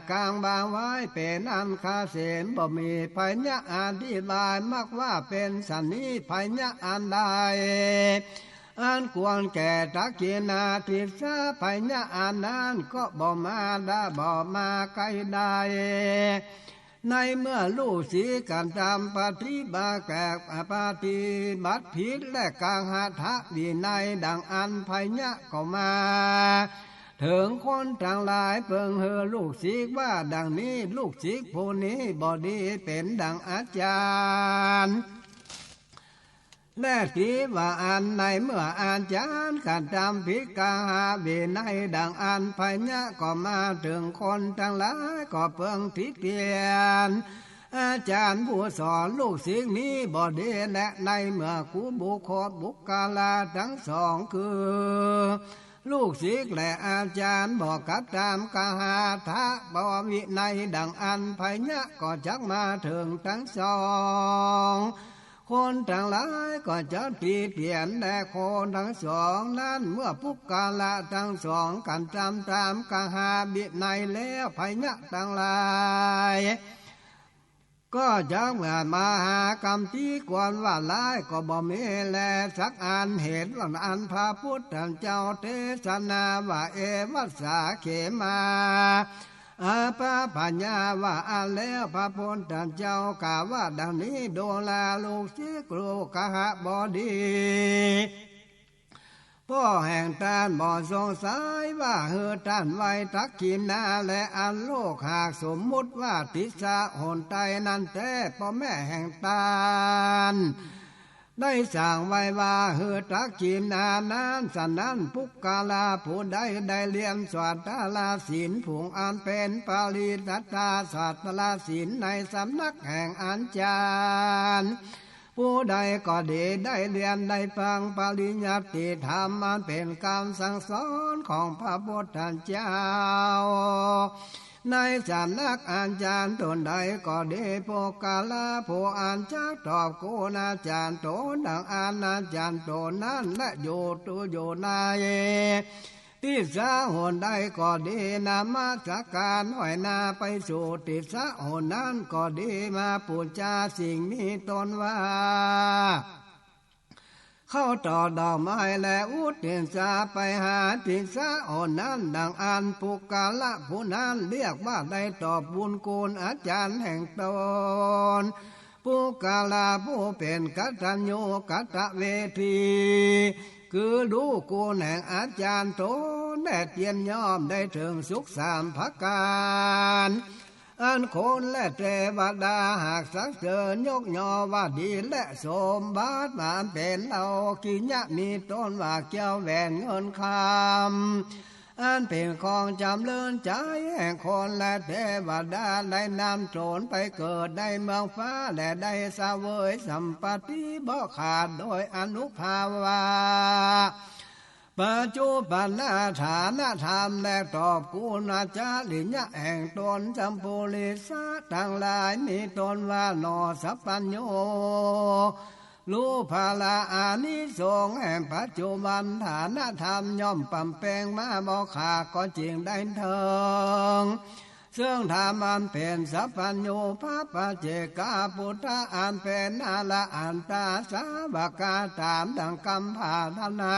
กลางบางไว้เป็นอันคาเสมบ่มีปัญญาอธิบายมักว่าเป็นสันนิปัญญาอันใดอันควรแก่จักขินาทิสาปัญญาอันนั้นก็บ่มาได้บ่มาไกลได้ในเมื่อลูกศิษย์การทำปฏิบัติแก่ปฏิบัติผิดและกางหาทะวินัยดังอันภัยยะก็มาถึงคนทั้งหลายเพิ่งเฮอลูกศิษย์ว่าดังนี้ลูกศิษย์ผู้นี้บอดีเป็นดังอาจารย์และที่ว่าอันในเมื่ออาจารย์การทำผิดกางหาวินัยดังอันภัยยะก็มาถึงคนทั้งหลายก็เพิ่งทิเตียนอาจารย์ผู้สอนลูกศิษย์นี้บอดีและในเมื่อกูบุคคลบุคคลาทั้งสองคือลูกศิษย์และอาจารย์บอกกับตามกหาทะบวินัยดังอันภัยยะก็จักมาถึงทั้งสองคนทั้งหลายก็จะตีเตียนแต่คนทั้งสองนั้นเมื่อพุกกาละทั้งสองกันจำตามกหาวินัยแล้วภัยยะทั้งหลายก็จักมาหากรรมที่ควรว่าร้ายก็บ่มีแลสักอันเหตุว่าอันพระพุทธเจ้าเทศนาว่าเอวัสสาเขมาอาปาปัญญาว่าอันแล้วพระพุทธเจ้ากล่าวว่าดังนี้โดลาลูกศิษย์ครูกหบดีพ่อแห่งตานบ่สงสัยว่าเฮือท่านไว้ทักขินาและอันโลกหากสมมุติว่าติสะหนไตนั้นแต่พ่อแม่แห่งตานได้สั่งไว้ว่าเฮือทักขินานั้นสันนั้นปุกกาลาผู้ใดได้เรียนสวดตาลาศีลผงอันเป็นปาริตัตตาสวดตาลาศีลในสำนักแห่งอาจารย์ผู้ใดก็ดีได้เรียนได้ฟังปริญญาติธรรมมันเป็นคำสั่งสอนของพระพุทธเจ้าในสำนักอาจารย์ตนใดก็ดีโภกาลาผู้อ่านจักตอบกูนาจารย์ตนดังอาจารย์ตนนั้นและอยู่ตัวอยู่ในติสะหนใดก็ดีนามาสักการหอยนาไปสู่ติสะหนนั้นก็ดีมาปูชาสิ่งนี้ตนว่าเข้าต่อดอกไม้และอุทิศไปหาติสะหนนั้นดังอันปุกกาละผู้นั้นเรียกว่าได้ตอบบุญคุณอาจารย์แห่งตนปุกกาละผู้เป็นกัตตัญญูกัตตเวทีคือดูกูแห่งอาจารย์โตแน่เตียนยอมได้ถึงสุขสามภการอันคนและเทวดาหากสักเจอยกยอว่าดีและสมบัติมาเป็นเรากิญญะมีต้นว่าเกี่ยวแหวนเงินคำ อันเป็นของจำเริญใจแห่งคนและเทวดาได้นำโจรไปเกิดในเมืองฟ้าและได้เสวยสัมปติบ่ขาดโดยอนุภาวาปัจจุบันฐานธรรมและตอบกุณาจาริยะแห่งตนจำปุริสาทั้งหลายมีตนว่านอสัพพัญโยรู้ภาลาอานิสงส์แห่งปัจจุบันฐานธรรมย่อมปำแปลงมาบ่ขาดก็จริงได้เถิงซึ่งธรรมอันเป็นสัพพัญโยภาปเจกาพุทธะอันเป็นอาละอันตาสาวกาตามดังคำพาธนา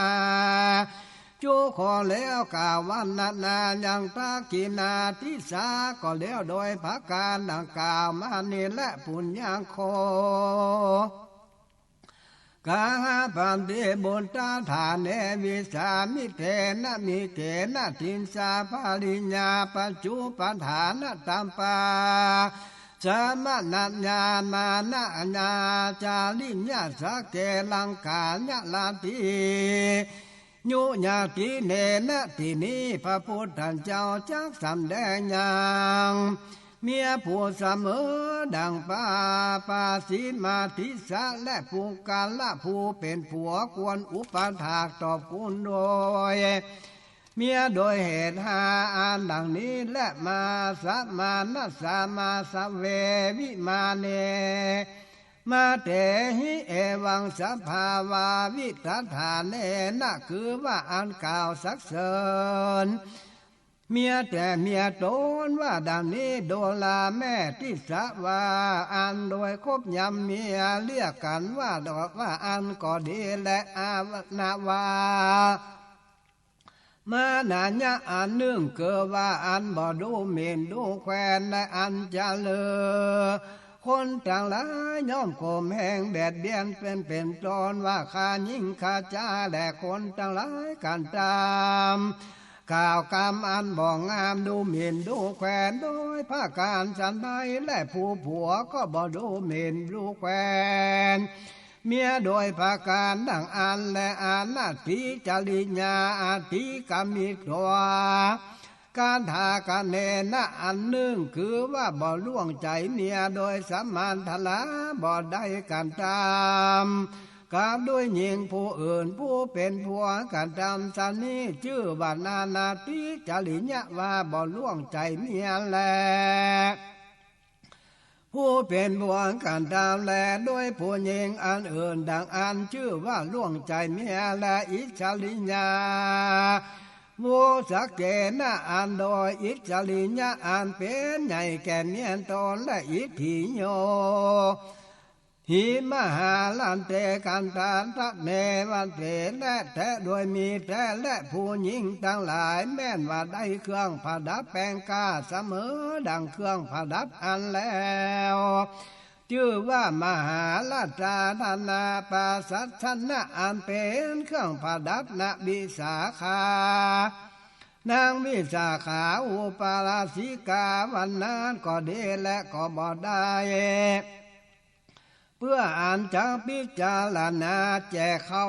จุขอแล้วกาวันนายังตากินาทิสาก็แล้วโดยภาการดังกล่าวมานี่และปุญญาโคกาปันติบุตตาฐานเนวิสามิเทนะมิเกนะทินสาภาลิญญาปัจจุปฐานตัมปาสมณัญญามานะญาจาริญญาสเกลังกาญลาติยุญาติเนนะตินีพระพุทธเจ้าจักสำแดงยังเมียผู้เสมอดังปาสีมาทิสะและผู้กาละผู้เป็นผัวควรอุปถากตอบกุณโดยเมียโดยเหตุหาอันดังนี้และมาสัมมานัสสามาสเววิมาเนมาเตหิเอวังสัพพาวาวิทัฏฐานเนนะคือว่าอันกล่าวสักเสริญเมียแต่เมียตนว่าดังนี้โดลาแม่ทิสะว่าอันโดยคบยำเมียเรียกกันว่าดอกว่าอันก็ดีและอานาวามานาญะอันหนึ่งเกิดว่าอันบ่ดูหมิ่นดูแควนและอันจะเลอคนต่างหลายย่อมข่มแห่งแดดเบียนเป็นตอนว่าข้ายิ่งข้าจ้าและคนต่างหลายกันตามกล่าวกรรมอันบ่งามดูหมิ่นดูแควนโดยภาการฉันใดและผู้ผัวก็บ่ดูหมิ่นดูแควนเมียโดยภาการดังอันและอันนาทิจริญาอาทิกามิตัวการทากันเนนะอันหนึ่งคือว่าบ่ล่วงใจเมียโดยสัมมันทละบ่ได้กันตามกับด้วยหญิงผู้อื่นผู้เป็นผัวกันตามสันนี้ชื่อว่านาทิจริญะว่าบ่ล่วงใจเมียแลผู้เป็นผัวกันตามแลด้วยผู้หญิงอันอื่นดังอันชื่อว่าล่วงใจเมียและอิจฉริญญาโมสักเกนะอันโดยอิจริญญาอันเป็นใหญ่แก่เมียนตนและอิทธิโยหิมหาลันเตกันตานทะเนวันเตและแท้โดยมีแท้และผู้หญิงทั้งหลายแม่นว่าได้เครื่องประดับแปลงกาเสมอดังเครื่องประดับอันแล้วชื่อว่ามหาราชาธนาปาสัชนะอันเป็นเครื่องประดับณวิสาขานางวิสาขาอุปราชิกาวันนั้นก็ดีและก็บ่ได้เพื่ออ่านจะพิจารณาแจกเขา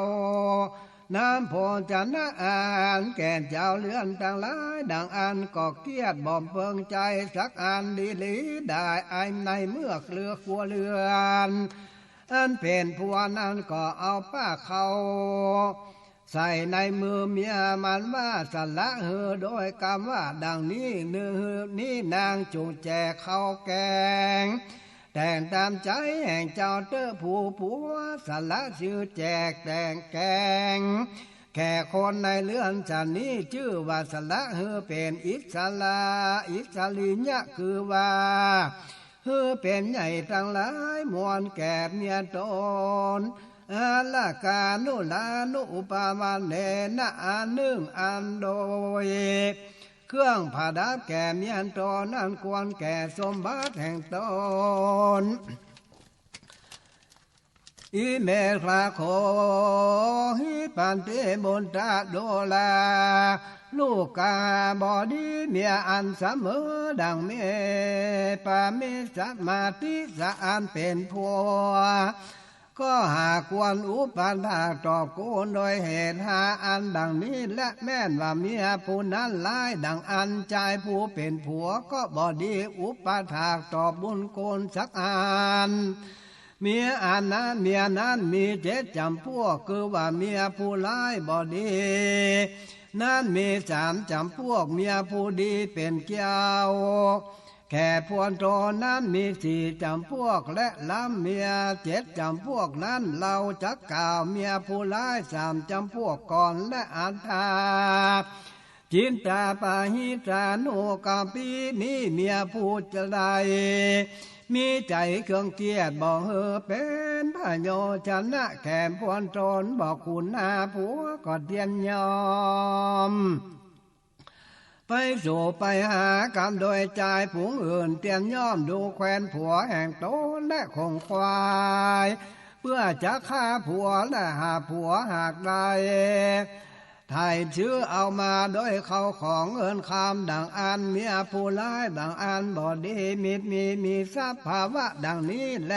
น้ำโพจันอ่านแก่เจ้าเลื่อนต่างหลายดังอันก็เกียดบ่มเพิงใจสักอันดีหลีได้ไอในเมื่อเคลือครัวเรือนอันเป็นผัวนั้นก็เอาป้าเขาใส่ในมือเมียมันว่าสละเหือโดยคำว่าดังนี้นี้นางจูงแจกเขาแกงแต่งตามใจแห่งเจ้าเต้อผู้ผัวสละชื่อแจกแต่งแกงแค่คนในเรือนฉันนี้ชื่อว่าสละเฮือเป็นอิสลิญะคือว่าเฮือเป็นใหญ่ทั้งหลายมวลแก่เมียตนอาลากานุลานุอุปามาเนนะอันหนึ่งอันโดยเครื่องผาดับแก่เมียนตนนั้นควรแก่สมบัติแห่งตนอิเมฆาโคหิปันติบุญตาโดลาลูกกาบอดีเมียอันเสมอดังเมปามิสัมมาติสะอันเป็นผัว ก็หากควรอุปถากตอบโกนโดยเหตุหาอันดังนี้และแม่นว่าเมียผู้นั้นร้ายดังอันใจผู้เป็นผัวก็บ่ดีอุปถากตอบบุญโกนสักอันเมียอันนั้นเมียนั้นมีเจ็ดจำพวกคือว่าเมียผู้ร้ายบ่ดีนั้นมีสามจำพวกเมียผู้ดีเป็นเกี่ยวแค่พวนโตนั้นมีสี่จำพวกและล้ำเมียเจ็ดจำพวกนั้นเราจะกล่าวเมียผู้ร้ายสามจำพวกก่อนและอันธาจินตาปาหิตาโนกาปีนี้เมียผู้จะได้มีใจเครื่องเกียรติบอกเฮอเป็นพระโยชนะแก่พวนโตนบอกคุณหน้าผัวก็เทียนยอมไปสู่ไปหากรรมโดยใจผงอื่นเตียนย่อมดูแควนผัวแห่งโตและคงควายเพื่อจะฆ่าผัวและหาผัวหากได้ไทยชื่อเอามาโดยเขาของเอินคำดังอันเมียผู้ร้ายดังอันบอดีมีทรัพย์ภาวะดังนี้แล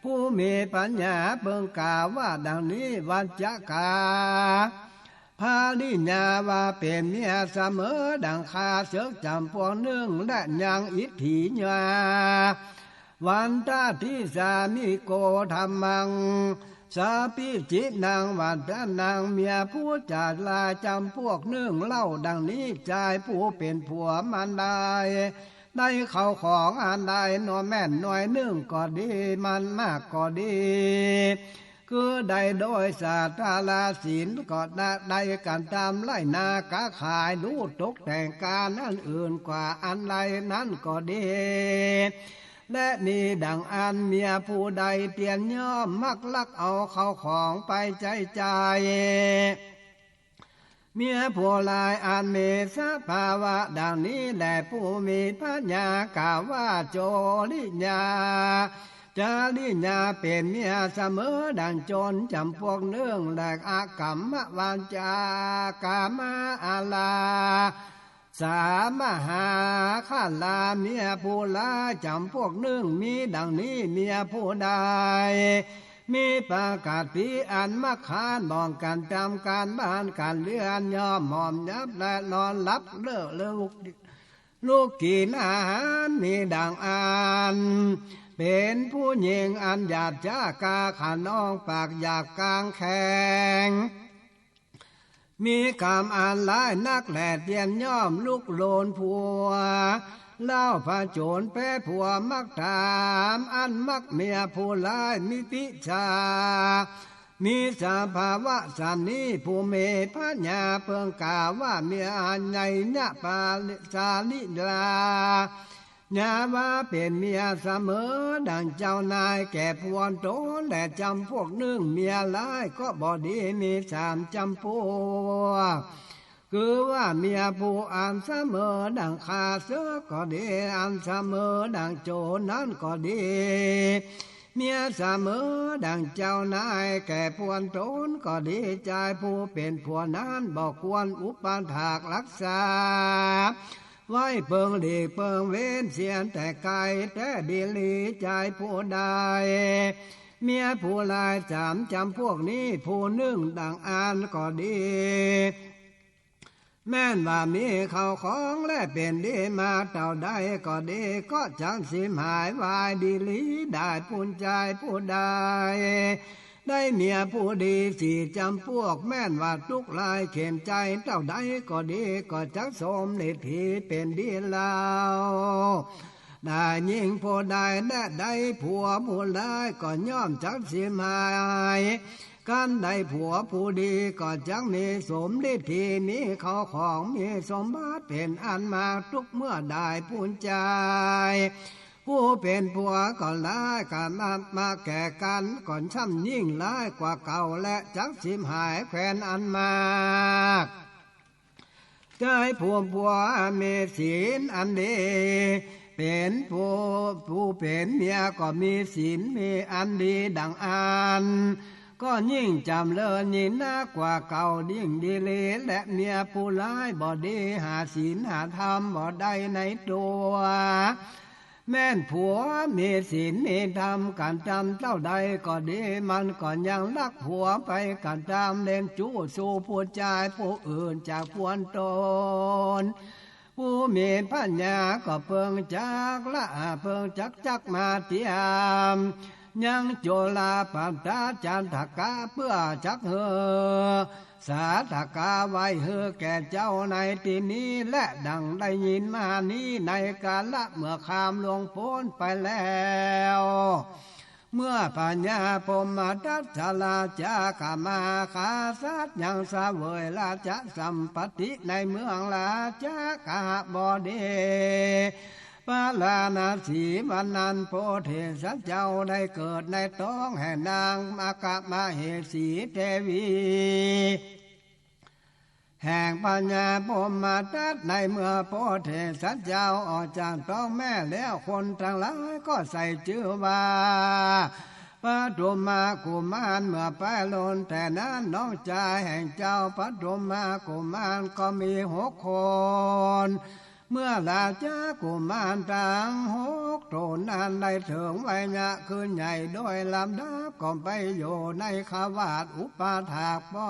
ผู้มีปัญญาเบิ่งกาว่าดังนี้วัจจกาพาลิญาว่าเป็นเมียเสมอดังคาเสือกจำพวงหนึ่งและยังอิทธิญาวันตาที่สามิโกธรรมังสาปิจินางวันพระนางเมียผู้จัดลาจำพวกหนึ่งเล่าดังนี้ใจผู้เป็นผัวมันได้เข้าของอันใดนอแม่นน้อยหนึ่งก็ดีมันมากก็ดีคือได้โดยศาสตราศีลก็ได้การตามไล่นากาขายดูตกแต่งการอันอื่นกว่าอันใดนั้นก็ดีและนี่ดังอันเมียผู้ใดเตียนย่อมมักลักเอาเข้าของไปใจเมียผู้ลายอันมีสภาวะดังนี้แหละผู้มีปัญญากล่าวว่าโจริญาจาริญาเป็นเมียเสมอดังโจรจำพวกเนื่องแหลกอากรรมวาจากามาอาลาสามหาข้าลาเมียผู้ลาจำพวกหนึ่งมีดังนี้เมียผู้ใดมีประกาศปีอันมักขานบองการจำการบ้านการเลื่อนยอมหอมยับและนอนหลับเลิกลูกกินอาหารมีดังอันเป็นผู้หญิงอันหยาดจ้ากาขาน้องปากอยากกลางแข็งมีกรรมอันร้ายนักแหลดเตียนย่อมลุกโลนผัวเล่าผาโจรแพ้ผัวมักถามอันมักเมียผู้ร้ายมิติชามีสภาวะสันนี้ผู้เมพระญาเพิ่งกล่าวว่าเมียอันใหญ่ญะปาสาลิลาญาว่าเป็นเมียเสมอดังเจ้านายแก่พวนโตและจำพวกหนึ่งเมียร้ายก็บอดีมีสามจำพวกคือว่าเมียผู้อันเสมอดังคาเสือก็ดีอันเสมอดังโจรนั้นก็ดีเมียเสมอดังเจ้านายแก่พวนโตนก็ดีใจผู้เป็นผัวนั้นบอกควรอุปถากรักษาไว้เปิงหลีกเปิงเว้นเสียนแต่ไกลแต่ดีลีใจผู้ใดเมียผู้ลายสามจำพวกนี้ผู้หนึ่งดังอ่านก็ดีแม่นว่ามีเข้าของและเป็นดีมาเต่าใดก็ดีก็จังสิหายวายดีลีได้พูนใจผู้ใดได้เมียผู้ดีสี่จำพวกแม่นว่าทุกลายเข็นใจเต่าใดก็ดีก็จักสมในทีเป็นดีแล้วได้ยิ่งผู้ใดและได้ผัวผู้ใดก็ย่อมจักสิหายการได้ผัวผู้ดีก็จักมีสมฤทธิมีเขาของมีสมบัติเป็นอันมาทุกเมื่อได้พูนใจผู้เป็นผัวก็ร้ายกันมาแก่กันก่อนช่ำยิ่งร้ายกว่าเก่าและจักสิมหายแควนอันมากใจผัวมีศีลอันดีเป็นผู้เป็นเมียก็มีศีลมีอันดีดังอันก็ยิ่งจำเลินยิ่งนักกว่าเก่ายิ่งดีเลยและเมียผู้ร้ายบ่ดีหาศีลหาธรรมบ่ได้ในตัว แม่นผัวมีศีลมีธรรมการจำเจ้าใดก็ดีมันก่อนยังรักผัวไปการจำเล่นจู้สู่ผู้ชายผู้อื่นจากพวนตนผู้มีปัญญาก็เพิ่งจักละเพิ่งจักมาเตียมยังโจลาปัตตาจันทกาเพื่อจักสาธกาไว้แก่เจ้าในที่นี้และดังได้ยินมานี้ในกาละเมื่อข้ามลวงพ้นไปแล้วเมื่อปัญญาพมทัตถลาจากามาคาสัตยังสเวยราชสัมปติในเมืองราจากาบดีปาลานาสีวันนันโพเทสัจเจ้าได้เกิดในท้องแห่งนางมากะมาเหสีเทวีแห่งปัญญาพมทัตในเมื่อโพเทสัจเจ้าออกจากท้องแม่แล้วคนทั้งหลายก็ใส่ชื่อว่าปฐุมมากุมารเมื่อไปลนแต่นั้นน้องชายแห่งเจ้าปฐุมมากุมารก็มี6 คนเมื่อราชากุมารทั้ง6 โตนั้นได้ถึงวัยญะขึ้นใหญ่โดยลำดับก็ไปอยู่ในขาวาสอุปาถากพ่อ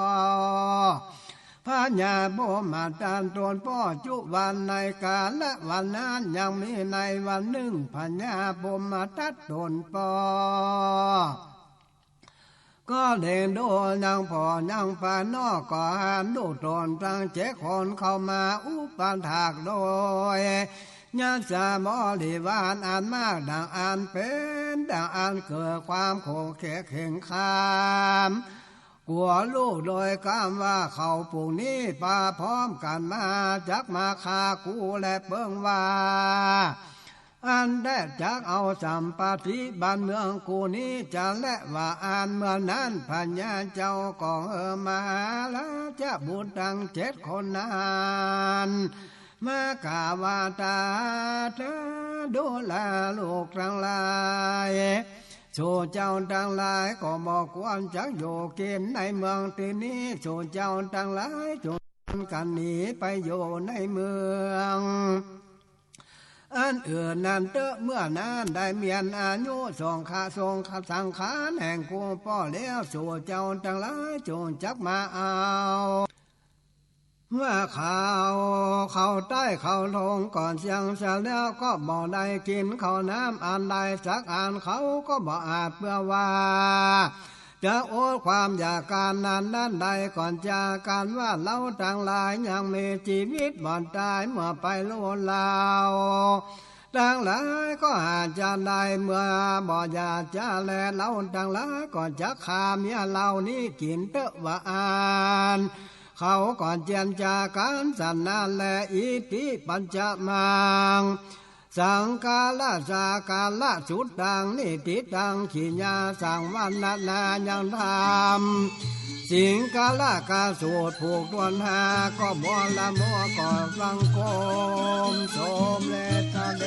พระญาโบมาตานตนพ่อจุวันในกาละวันนั้นยังมีในวันหนึ่งพญาโบมาตัดตนพ่อก็เด่นโดยังพ่อยังปานอกก็หานดูตนตั้ง7 คนเข้ามาอุปถากโดยญาสามอลิวานอ่านมากดังอ่านเป็นดังอ่านเกิดความโขงเขกเข่งขามกลัวลูกโดยกามว่าเขาปุ่งนี้ปาพร้อมกันมาจักมาคากูและเปิ้งว่าอันได้จักเอาสัมปติบ้านเมืองกูนี้จะและว่าอ่านเมื่อนั้นพญาเจ้าก็มาแล้วจะบุตรตั้ง7 คนนั้นมากาวาตาเธอดูแลลูกทั้งหลายสู่เจ้าทั้งหลายก็บอกควรจักอยู่กินในเมืองที่นี้สู่เจ้าทั้งหลายจนกันหนีไปอยู่ในเมืองอันอื่นนั้นเตอะเมื่อนั้นได้เมียนอายุทรงสังขารแห่งกูพ่อแล้วสู่เจ้าทั้งหลายจงจักมาเอาเมื่อเขาใต้เขาลงก่อนเสียงเสียแล้วก็บ่ได้กินข้าวน้ำอันใดสักอันเขาก็บ่อาจเพื่อว่าจะโอ้ความอยากการนั้นใดก่อนจากการว่าเราทั้งหลายยังมีชีวิตบ่ตายเมื่อไปโลดลาวทั้งหลายก็อาจจะได้เมื่อบ่อยากจะแลเราทั้งหลายก็จะฆ่าเมียเรานี้กินเตอะว่าอ่านเขาก่อนเจียนจากการสันนานและอิติปัญจมังสังกาลสากาลสุดดังนิติดังขีญาสังวันนายังธรรมสิงกาลกาสูตรผูกดวนหาก็บ่ละมัวก่อสังคมสมเลตเด